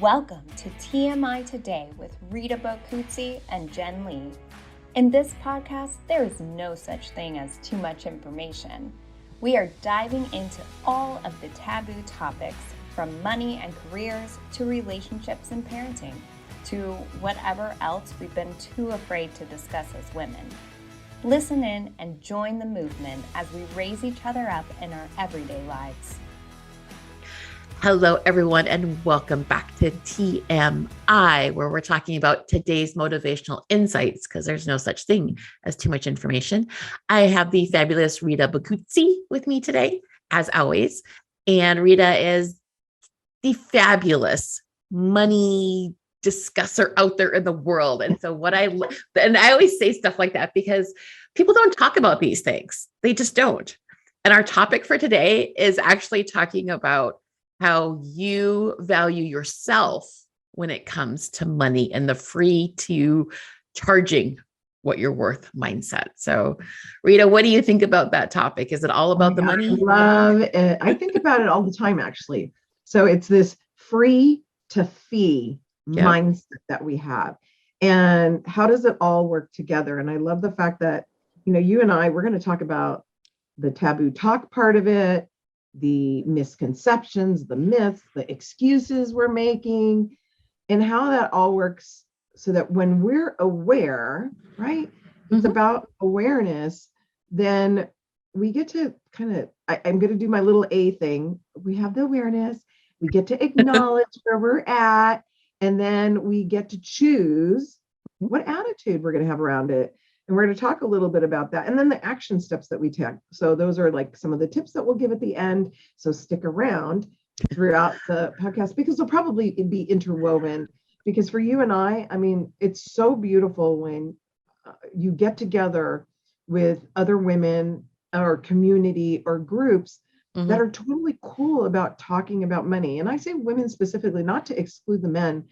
Welcome to TMI Today with Rita Bokutsi and Jen Lee. In this podcast, there is no such thing as too much information. We are diving into all of the taboo topics, from money and careers to relationships and parenting, to whatever else we've been too afraid to discuss as women. Listen in and join the movement as we raise each other up in our everyday lives. Hello, everyone, and welcome back to TMI, where we're talking about today's motivational insights, because there's no such thing as too much information. I have the fabulous Rita Bokutsi with me today, as always. And Rita is the fabulous money discusser out there in the world. And so I always say stuff like that because people don't talk about these things. They just don't. And our topic for today is actually talking about how you value yourself when it comes to money and the free to charging what you're worth mindset. So, Rita, what do you think about that topic? Is it all about the money? I love it. I think about it all the time, actually. So it's this free to fee mindset that we have. And how does it all work together? And I love the fact that, you and I, we're going to talk about the taboo talk part of it, the misconceptions, the myths, the excuses we're making, and how that all works so that when we're aware, right, it's about awareness, then we get to I'm going to do my little A thing. We have the awareness, we get to acknowledge where we're at, and then we get to choose what attitude we're going to have around it. And we're going to talk a little bit about that. And then the action steps that we take. So those are like some of the tips that we'll give at the end. So stick around throughout the podcast because they'll probably be interwoven. Because for you and I mean, it's so beautiful when you get together with other women or community or groups that are totally cool about talking about money. And I say women specifically, not to exclude the men.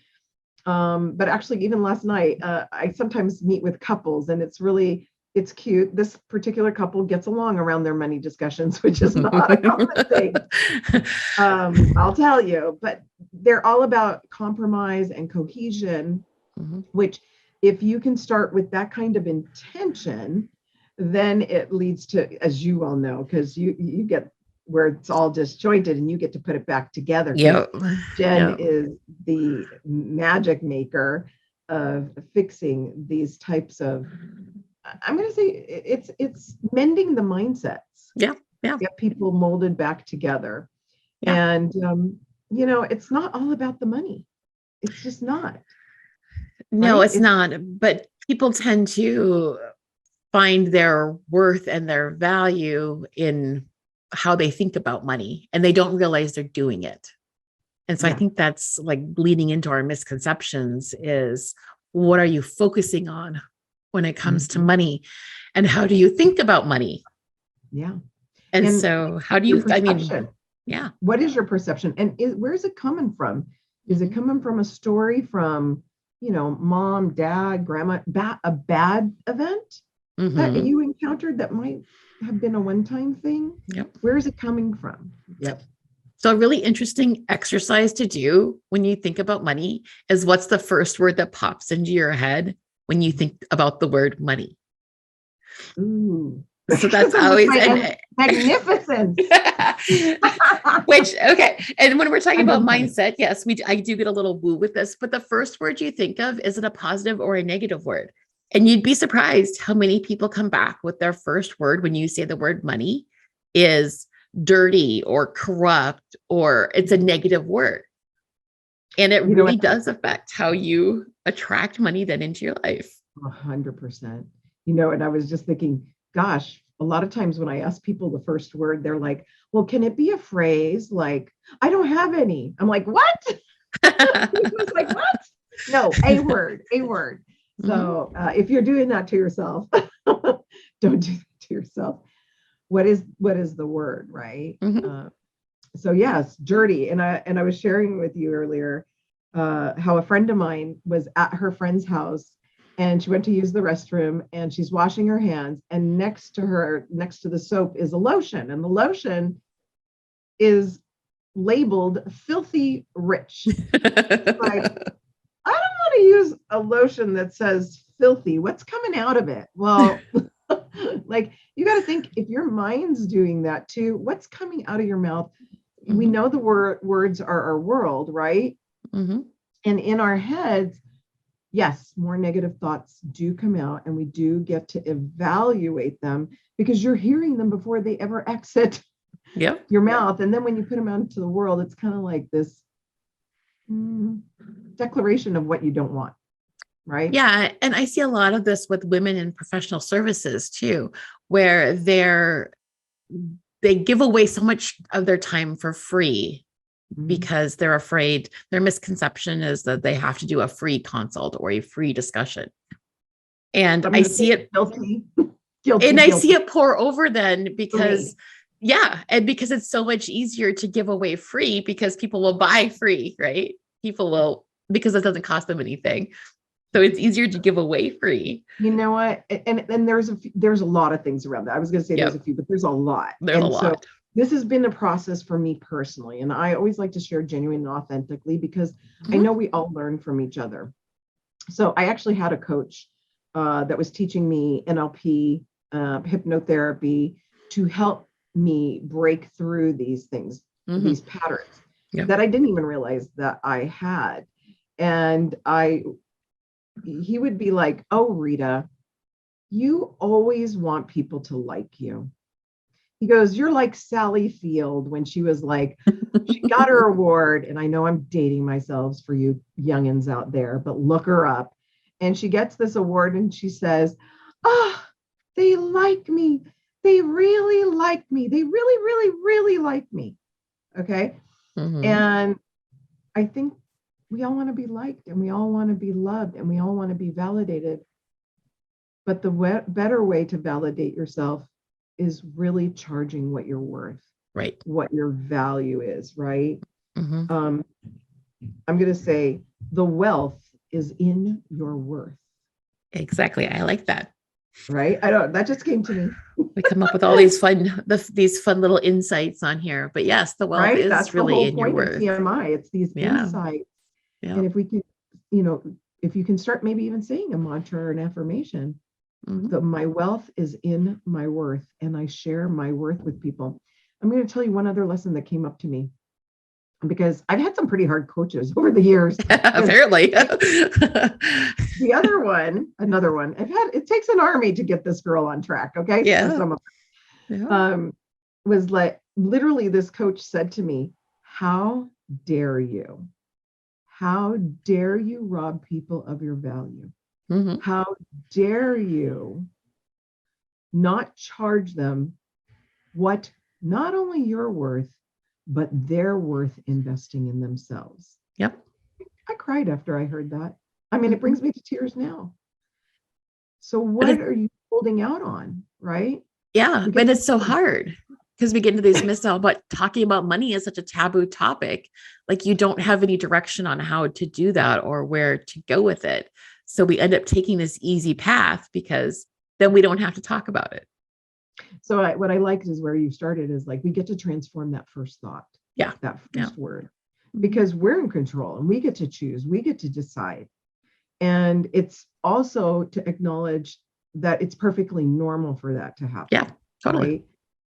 But actually, even last night, I sometimes meet with couples and it's cute. This particular couple gets along around their money discussions, which is not a common thing. I'll tell you, but they're all about compromise and cohesion, which if you can start with that kind of intention, then it leads to, as you all know, because you get where it's all disjointed and you get to put it back together. Jen is the magic maker of fixing these types of, I'm going to say it's mending the mindsets. Get people molded back together. And, it's not all about the money. It's just not. No, it's not. But people tend to find their worth and their value in how they think about money, and they don't realize they're doing it. And so I think that's like leading into our misconceptions is, what are you focusing on when it comes to money, and how do you think about money? And so how do you, what is your perception, and where's it coming from? Is it coming from a story from, mom, dad, grandma, a bad event that you encountered that might have been a one-time thing? Where is it coming from? So a really interesting exercise to do when you think about money is, what's the first word that pops into your head when you think about the word money? Ooh. So that's always magnificence. And when we're talking about mindset, yes, I do get a little woo with this, but the first word you think of, is it a positive or a negative word? And you'd be surprised how many people come back with their first word when you say the word money is dirty or corrupt, or it's a negative word. And it really does affect how you attract money then into your life. 100%. And I was just thinking, gosh, a lot of times when I ask people the first word, they're like, well, can it be a phrase like, I don't have any? I'm like, what? It's like, what? No, a word. So if you're doing that to yourself, don't do that to yourself. What is the word, right? So yes, dirty. And I was sharing with you earlier how a friend of mine was at her friend's house, and she went to use the restroom, and she's washing her hands, and next to the soap is a lotion, and the lotion is labeled filthy rich. Like, I don't want to use a lotion that says filthy. What's coming out of it? Well, like, you got to think, if your mind's doing that too, what's coming out of your mouth? Mm-hmm. We know the words are our world, right? Mm-hmm. And in our heads, yes, more negative thoughts do come out, and we do get to evaluate them because you're hearing them before they ever exit your mouth. And then when you put them out into the world, it's kind of like this declaration of what you don't want, right? Yeah. And I see a lot of this with women in professional services too, where they give away so much of their time for free because they're afraid. Their misconception is that they have to do a free consult or a free discussion. And I see it guilty, I see it pour over then because and because it's so much easier to give away free because people will buy free, right? People will, because it doesn't cost them anything. So it's easier to give away free. You know what? And there's a lot of things around that. I was going to say there's a few, but there's a lot. So this has been a process for me personally. And I always like to share genuine and authentically because I know we all learn from each other. So I actually had a coach that was teaching me NLP, hypnotherapy, to help me break through these things, these patterns that I didn't even realize that I had. And he would be like, "Oh, Rita, you always want people to like you." He goes, "You're like Sally Field when she was like, she got her award." And I know I'm dating myself for you youngins out there, but look her up. And she gets this award and she says, "Oh, they like me. They really like me. They really, really, really like me." Okay. And I think we all want to be liked, and we all want to be loved, and we all want to be validated. But the better way to validate yourself is really charging what you're worth, right? What your value is, right? I'm going to say the wealth is in your worth. Exactly. I like that. Right? That just came to me. We come up with all these fun little insights on here, but yes, the wealth is That's really in your worth. Of TMI. It's these insights. Yeah. And if we can, if you can start maybe even saying a mantra or an affirmation, that my wealth is in my worth, and I share my worth with people. I'm going to tell you one other lesson that came up to me, because I've had some pretty hard coaches over the years. Apparently. Another one, it takes an army to get this girl on track. Okay. Yeah. So some of them, was like, literally this coach said to me, "How dare you? How dare you rob people of your value? How dare you not charge them what not only you're worth, but they're worth investing in themselves?" Yep. I cried after I heard that. I mean, it brings me to tears now. So what are you holding out on, right? Yeah, but it's so hard because we get into these myths about talking about money is such a taboo topic. Like, you don't have any direction on how to do that or where to go with it. So we end up taking this easy path because then we don't have to talk about it. So what I liked is where you started is like, we get to transform that first thought. Yeah. That first word, because we're in control and we get to choose, we get to decide. And it's also to acknowledge that it's perfectly normal for that to happen. Yeah, totally. Right?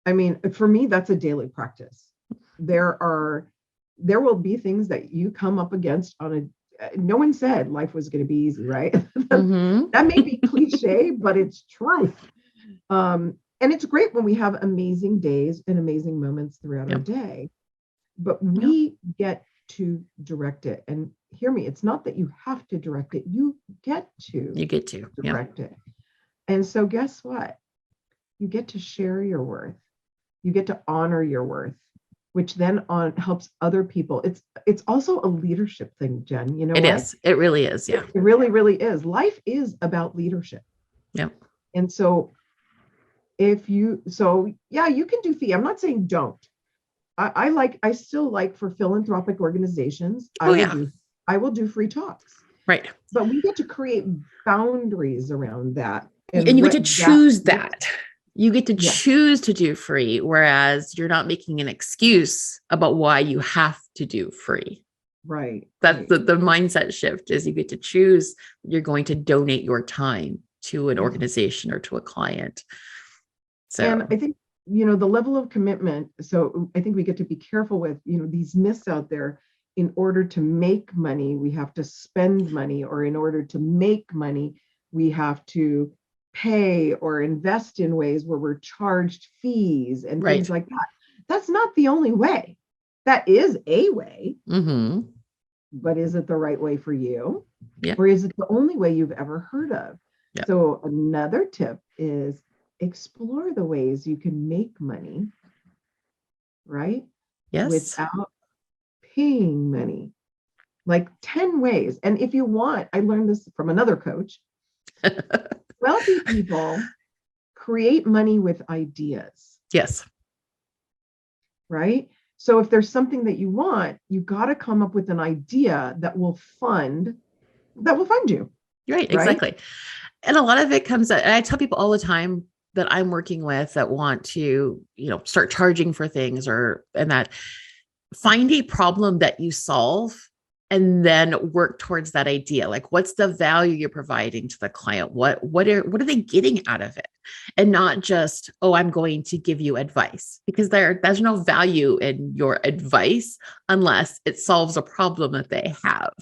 I mean, for me, that's a daily practice. There will be things that you come up against no one said life was going to be easy, right? That may be cliche, but it's truth. And it's great when we have amazing days and amazing moments throughout our day, but we get to direct it. And hear me, it's not that you have to direct it. You get to direct it. And so guess what? You get to share your worth. You get to honor your worth, which then helps other people. It's also a leadership thing, Jen. You know, it is. It really is. Yeah. It really, really is. Life is about leadership. Yep. And so you can do fee. I'm not saying don't. I still like, for philanthropic organizations, I will do free talks. Right. But we get to create boundaries around that. And you get to choose that. You get to Yeah. choose to do free, whereas you're not making an excuse about why you have to do free. Right. That's right. the mindset shift is you get to choose you're going to donate your time to an organization or to a client. So, and I think, the level of commitment. So I think we get to be careful with, these myths out there. In order to make money, we have to spend money, or in order to make money, we have to pay or invest in ways where we're charged fees and right. things like that. That's not the only way. That is a way, but is it the right way for you? Yeah. Or is it the only way you've ever heard of? Yeah. So another tip is explore the ways you can make money, right? Yes. Without paying money, like 10 ways. And if you want, I learned this from another coach. Wealthy people create money with ideas. Yes. Right? So if there's something that you want, you got to come up with an idea that will fund you. Right, exactly. And a lot of it comes, and I tell people all the time that I'm working with that want to, start charging for things and that find a problem that you solve and then work towards that idea. Like, what's the value you're providing to the client? What are they getting out of it? And not just, oh, I'm going to give you advice, because there's no value in your advice unless it solves a problem that they have.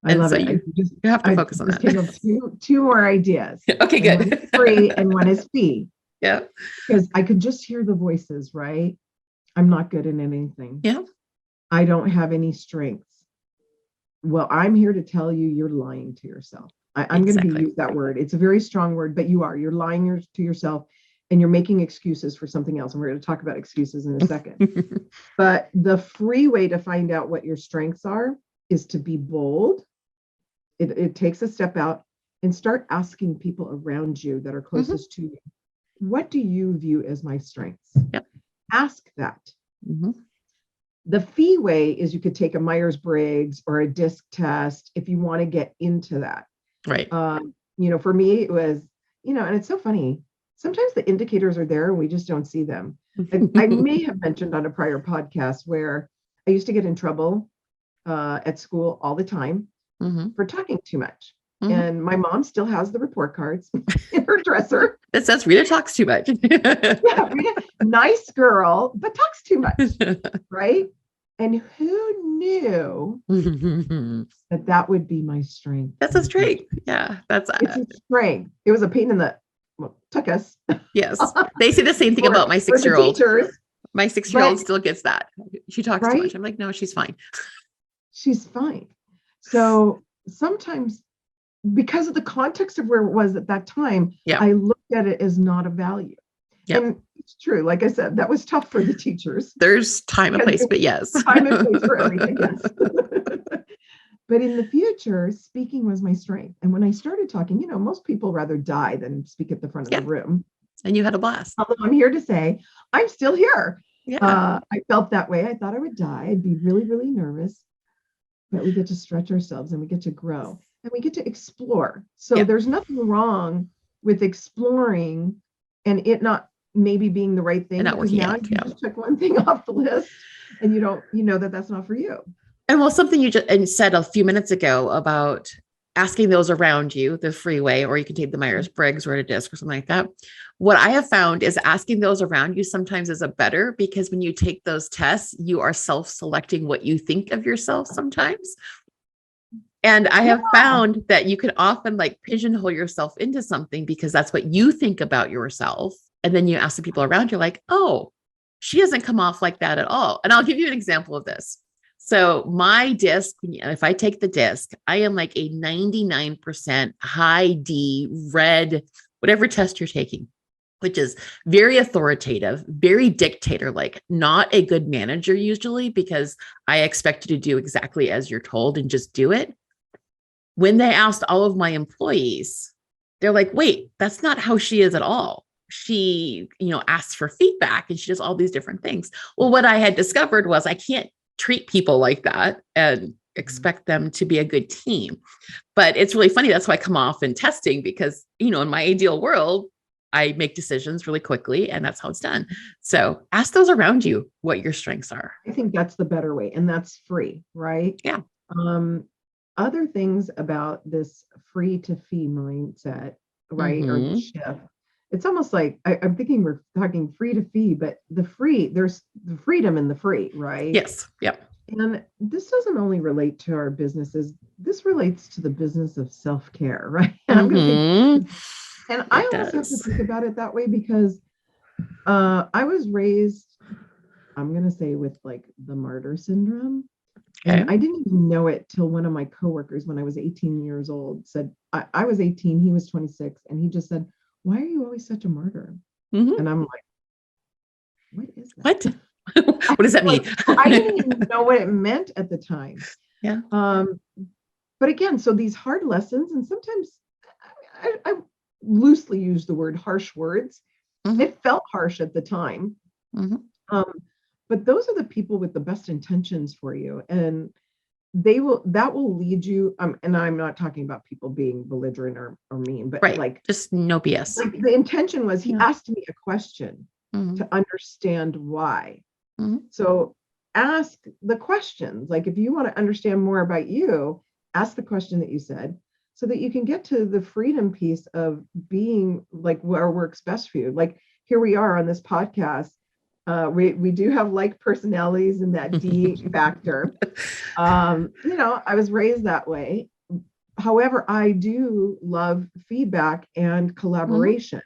I love it. You have to focus on that. Came up two more ideas. Okay, good. One is free and one is fee. Yeah. Because I could just hear the voices, right? I'm not good at anything. Yeah. I don't have any strengths. Well, I'm here to tell you, you're lying to yourself. I'm going to use that word. It's a very strong word, but you're lying to yourself, and you're making excuses for something else. And we're going to talk about excuses in a second. But the free way to find out what your strengths are is to be bold. It takes a step out and start asking people around you that are closest to you, what do you view as my strengths? Yep. Ask that. The fee way is you could take a Myers-Briggs or a DISC test if you want to get into that. Right. For me, it was, and it's so funny. Sometimes the indicators are there and we just don't see them. I may have mentioned on a prior podcast where I used to get in trouble at school all the time for talking too much. And my mom still has the report cards in her dresser. It says Rita talks too much. Yeah, Rita, nice girl, but talks too much, right? And who knew that would be my strength? That's a strength. Yeah, it's a strength. It was a pain in the took us. Yes, they say the same thing about my 6-year-old. My 6-year-old still gets that. She talks too much. I'm like, no, she's fine. She's fine. So sometimes, because of the context of where it was at that time, I looked at it as not a value. And it's true. Like I said, that was tough for the teachers. There's time and place, but yes. Time and place for everything, yes. But in the future, speaking was my strength. And when I started talking, most people rather die than speak at the front of the room. And you had a blast. Although I'm here to say, I'm still here. Yeah. I felt that way. I thought I would die. I'd be really, really nervous. But we get to stretch ourselves and we get to grow. And we get to explore. So there's nothing wrong with exploring and it not maybe being the right thing. And not working out. You just check one thing off the list and you know that that's not for you. And well, something you just said a few minutes ago about asking those around you, the freeway, or you can take the Myers-Briggs or a DISC or something like that. What I have found is asking those around you sometimes is a better, because when you take those tests, you are self-selecting what you think of yourself sometimes. And I have found that you can often pigeonhole yourself into something because that's what you think about yourself. And then you ask the people around you, like, oh, she doesn't come off like that at all. And I'll give you an example of this. So my DISC, if I take the DISC, I am like a 99% high D, red, whatever test you're taking, which is very authoritative, very dictator-like, not a good manager usually, because I expect you to do exactly as you're told and just do it. When they asked all of my employees, they're like, wait, that's not how she is at all. She, asks for feedback and she does all these different things. Well, what I had discovered was I can't treat people like that and expect them to be a good team. But it's really funny. That's why I come off in testing because, in my ideal world, I make decisions really quickly, and that's how it's done. So ask those around you what your strengths are. I think that's the better way, and that's free, right? Yeah. Other things about this free to fee mindset, right? Or the shift. It's almost like I'm thinking we're talking free to fee, but there's the freedom in the free, right? Yes. Yep. And this doesn't only relate to our businesses. This relates to the business of self-care, right? And I'm going to think, and I almost have to think about it that way because I was raised, I'm going to say, with like the martyr syndrome. And I didn't even know it till one of my coworkers, when I was 18 years old, said, I was 18, he was 26. And he just said, "Why are you always such a martyr?" And I'm like, what is that? What? What does that mean? I didn't even know what it meant at the time. Yeah. But again, so these hard lessons, and sometimes I loosely use the word harsh words. It felt harsh at the time. But those are the people with the best intentions for you. And that will lead you. And I'm not talking about people being belligerent or mean, but like just no BS. Like the intention was he asked me a question to understand why. So ask the questions. Like if you want to understand more about you, ask the question that you said so that you can get to the freedom piece of being like where works best for you. Like here we are on this podcast. We do have like personalities in that D factor. I was raised that way. However, I do love feedback and collaboration.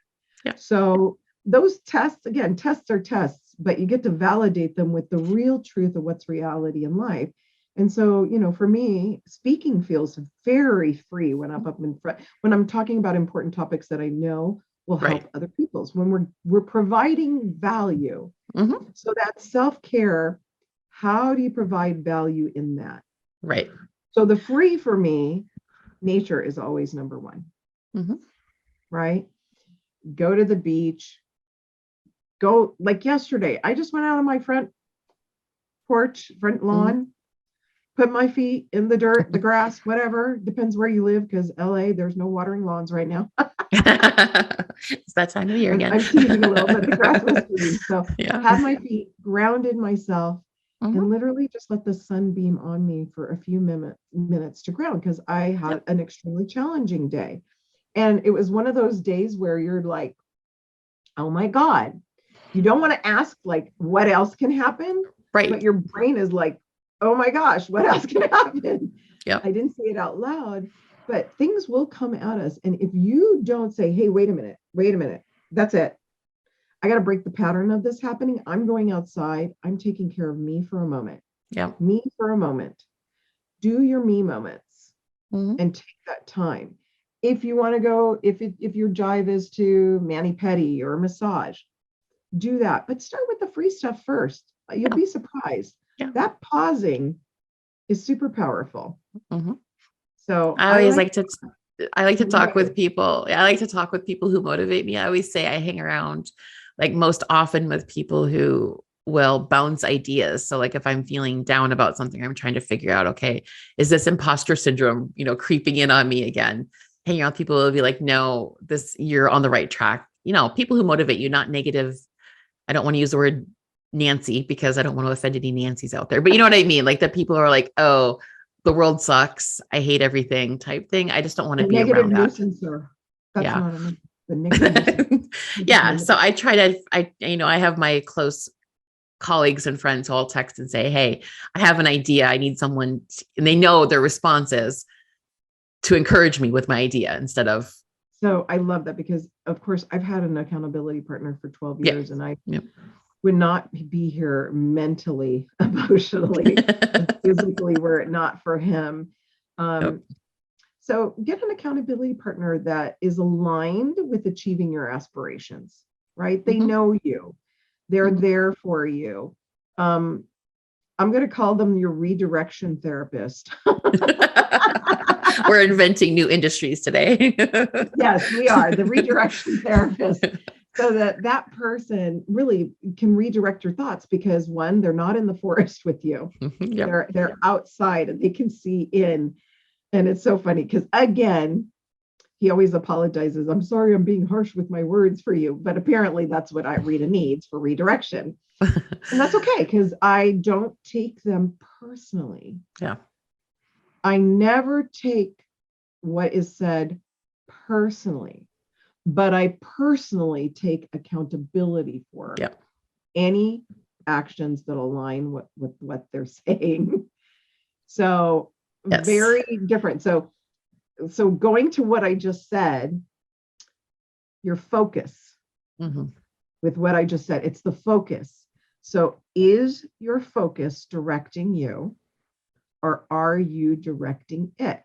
So those tests are tests, but you get to validate them with the real truth of what's reality in life. And so, for me, speaking feels very free when I'm up in front, when I'm talking about important topics that I know will help other people's, when we're providing value. So that self-care, how do you provide value in that? Right. So the free for me, nature is always number one. Right? Go to the beach. Go, like yesterday, I just went out on my front porch, front lawn, put my feet in the dirt, the grass, whatever, depends where you live, because LA, there's no watering lawns right now. It's that time of year again. I'm teasing a little, but the grass was green. So had my feet, grounded myself, and literally just let the sun beam on me for a few minutes to ground, because I had an extremely challenging day. And it was one of those days where you're like, oh my God, you don't want to ask like what else can happen, but your brain is like, oh my gosh, what else can happen? I didn't say it out loud, but things will come at us. And if you don't say, hey, wait a minute, that's it. I got to break the pattern of this happening. I'm going outside. I'm taking care of me for a moment. Me for a moment. Do your me moments and take that time. If you want to go, if your jive is to mani-pedi or massage, do that. But start with the free stuff first. You'll be surprised. That pausing is super powerful. So I like to talk with people. I like to talk with people who motivate me. I always say I hang around like most often with people who will bounce ideas. So like if I'm feeling down about something, I'm trying to figure out, okay, is this imposter syndrome, creeping in on me again? Hanging out with people will be like, no, you're on the right track. People who motivate you, not negative. I don't want to use the word Nancy because I don't want to offend any Nancys out there, but you know what I mean? Like the people who are like, oh, the world sucks, I hate everything type thing. I just don't want to be around that. That's not the negative. So I try to, I have my close colleagues and friends who I'll text and say, hey, I have an idea. I need someone, and they know their response is to encourage me with my idea instead of. So I love that because of course I've had an accountability partner for 12 years and I would not be here mentally, emotionally, and physically were it not for him. So get an accountability partner that is aligned with achieving your aspirations, right? They know you, they're there for you. I'm going to call them your redirection therapist. We're inventing new industries today. Yes, we are the redirection therapist. So that person really can redirect your thoughts because one, they're not in the forest with you. They're outside and they can see in. And it's so funny because again, he always apologizes. I'm sorry, I'm being harsh with my words for you. But apparently that's what Rita needs for redirection. And that's okay, because I don't take them personally. Yeah. I never take what is said personally, but I personally take accountability for any actions that align with what they're saying. So very different. So going to what I just said, your focus with what I just said, it's the focus. So is your focus directing you, or are you directing it?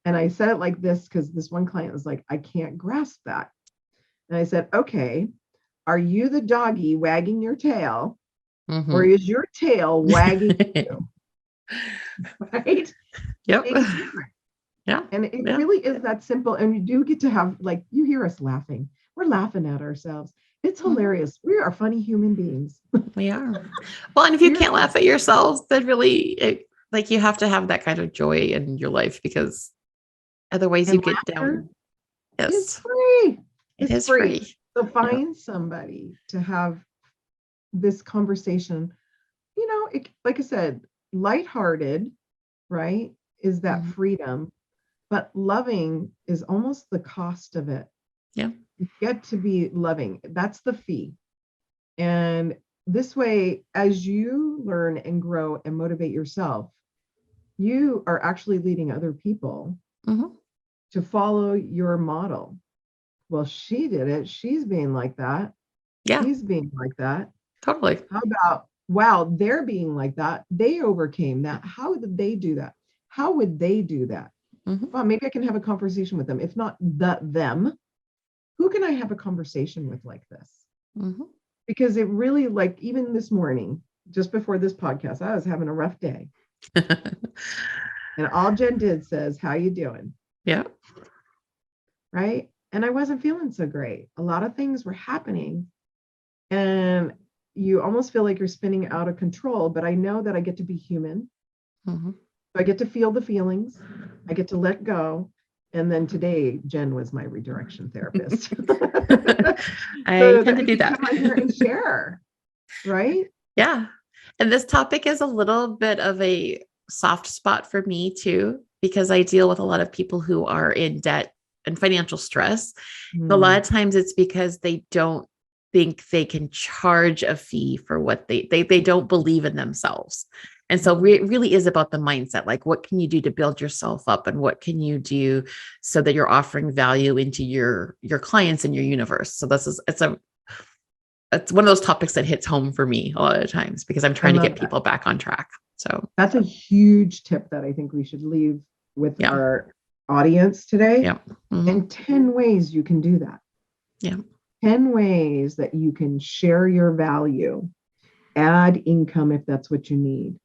And I said it like this because this one client was like, I can't grasp that. And I said, okay, are you the doggy wagging your tail, or is your tail wagging you? Right? Yep. It's different. Yeah. And it really is that simple. And you do get to have, like, you hear us laughing. We're laughing at ourselves. It's hilarious. We are funny human beings. We are. Well, and if you can't laugh at yourselves, then really, like, you have to have that kind of joy in your life, because otherwise you get down. Yes. It's free. It's free. So find somebody to have this conversation, like I said, lighthearted, right? Is that freedom, but loving is almost the cost of it. Yeah. You get to be loving. That's the fee. And this way, as you learn and grow and motivate yourself, you are actually leading other people to follow your model. Well, she did it. She's being like that. Yeah. He's being like that. Totally. How about, wow, they're being like that. They overcame that. How did they do that? How would they do that? Well, maybe I can have a conversation with them. If not them, who can I have a conversation with like this? Because it really, like, even this morning, just before this podcast, I was having a rough day. And all Jen did says, how you doing? Yeah. Right. And I wasn't feeling so great. A lot of things were happening. And you almost feel like you're spinning out of control. But I know that I get to be human. So I get to feel the feelings. I get to let go. And then today, Jen was my redirection therapist. I tend to do that. Come on here and share. Right. Yeah. And this topic is a little bit of a soft spot for me too, because I deal with a lot of people who are in debt and financial stress. A lot of times it's because they don't think they can charge a fee for what they don't believe in themselves. And so it really is about the mindset. Like, what can you do to build yourself up, and what can you do so that you're offering value into your clients and your universe? So it's one of those topics that hits home for me a lot of times, because I'm trying to get people back on track. So that's a huge tip that I think we should leave with our audience today. Yeah. And 10 ways you can do that. Yeah. 10 ways that you can share your value, add income if that's what you need.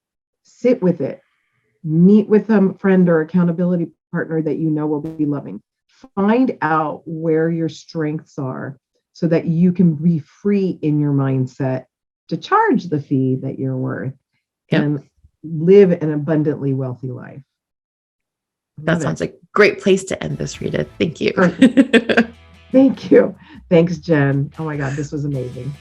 Sit with it. Meet with a friend or accountability partner that you know will be loving. Find out where your strengths are so that you can be free in your mindset to charge the fee that you're worth and live an abundantly wealthy life. That sounds like a great place to end this, Rita. Thank you. Thank you. Thanks, Jen. Oh my God, this was amazing.